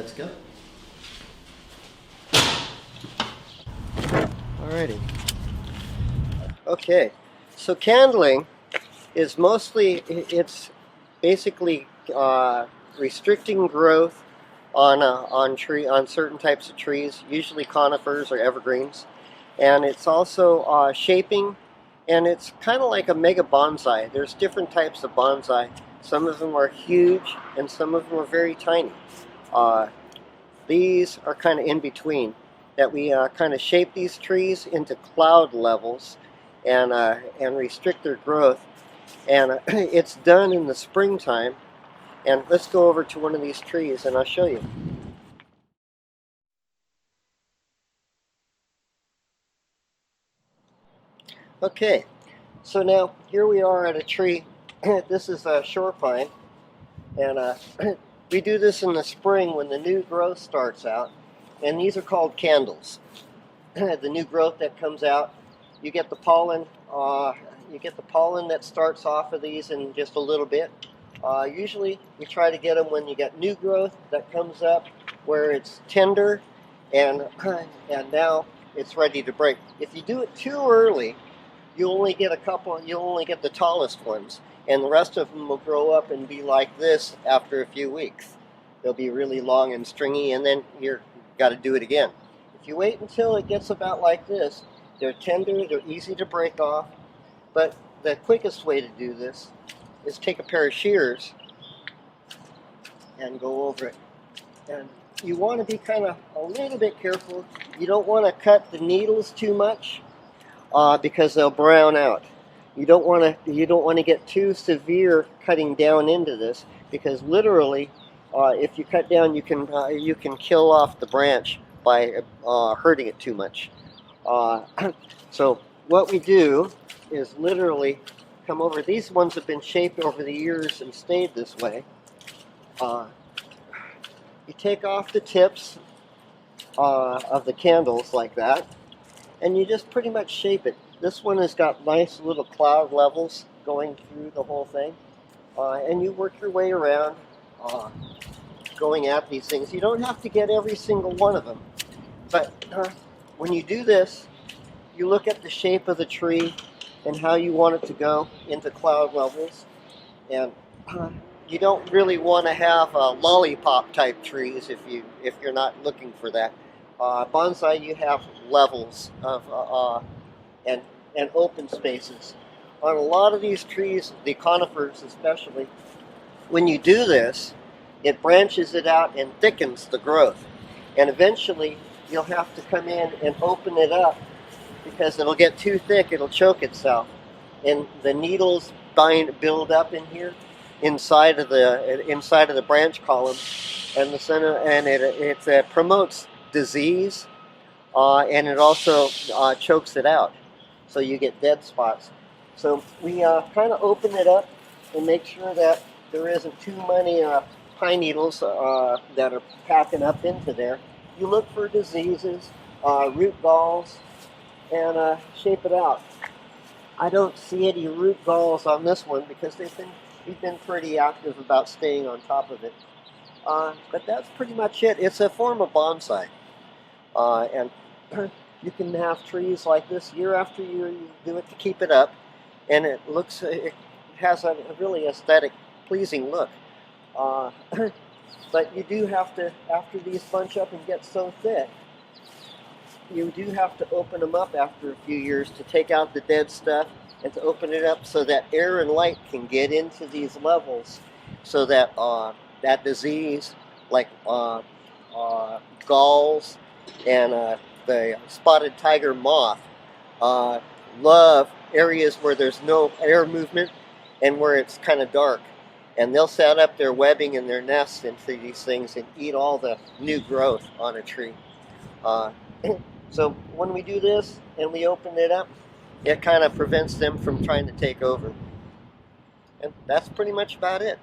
let's go. Alrighty. Okay, so candling is mostly, it's basically restricting growth on certain types of trees, usually conifers or evergreens, and it's also shaping, and it's kind of like a mega bonsai. There's different types of bonsai. Some of them are huge, and some of them are very tiny. Uh, these are kind of in between. That we kind of shape these trees into cloud levels, and restrict their growth. And it's done in the springtime. And let's go over to one of these trees, and I'll show you. Okay, so now here we are at a tree. This is a shore pine, and we do this in the spring when the new growth starts out, and these are called candles. The new growth that comes out, you get the pollen. You get the pollen that starts off of these in just a little bit. Usually, we try to get them when you get new growth that comes up, where it's tender, and and now it's ready to break. If you do it too early, you only get a couple. You only get the tallest ones, and the rest of them will grow up and be like this after a few weeks. They'll be really long and stringy, and then you've got to do it again. If you wait until it gets about like this, they're tender, they're easy to break off, but the quickest way to do this is take a pair of shears and go over it. And you want to be kind of a little bit careful. You don't want to cut the needles too much because they'll brown out. You don't want to get too severe cutting down into this, because literally, if you cut down, you can kill off the branch by hurting it too much. So what we do is literally come over. These ones have been shaped over the years and stayed this way. You take off the tips of the candles like that, and you just pretty much shape it. This one has got nice little cloud levels going through the whole thing, and you work your way around going at these things. You don't have to get every single one of them, but when you do this, you look at the shape of the tree and how you want it to go into cloud levels. And you don't really want to have lollipop type trees if you're not looking for that. Bonsai, you have levels of and open spaces. On a lot of these trees, the conifers especially, when you do this, it branches it out and thickens the growth. And eventually, you'll have to come in and open it up, because it'll get too thick, it'll choke itself. And the needles build up in here, inside of the branch column, and the center, and it promotes disease, and it also chokes it out, so you get dead spots. So we kind of open it up and make sure that there isn't too many pine needles that are packing up into there. You look for diseases, root galls, and shape it out. I don't see any root galls on this one because we've been pretty active about staying on top of it. But that's pretty much it. It's a form of bonsai, and you can have trees like this year after year. You do it to keep it up, and it has a really aesthetic, pleasing look. But you do have to, after these bunch up and get so thick, you do have to open them up after a few years to take out the dead stuff and to open it up so that air and light can get into these levels, so that that disease, like galls and the spotted tiger moth, love areas where there's no air movement and where it's kind of dark. And they'll set up their webbing and their nests into these things and eat all the new growth on a tree. So when we do this and we open it up, it kind of prevents them from trying to take over. And that's pretty much about it.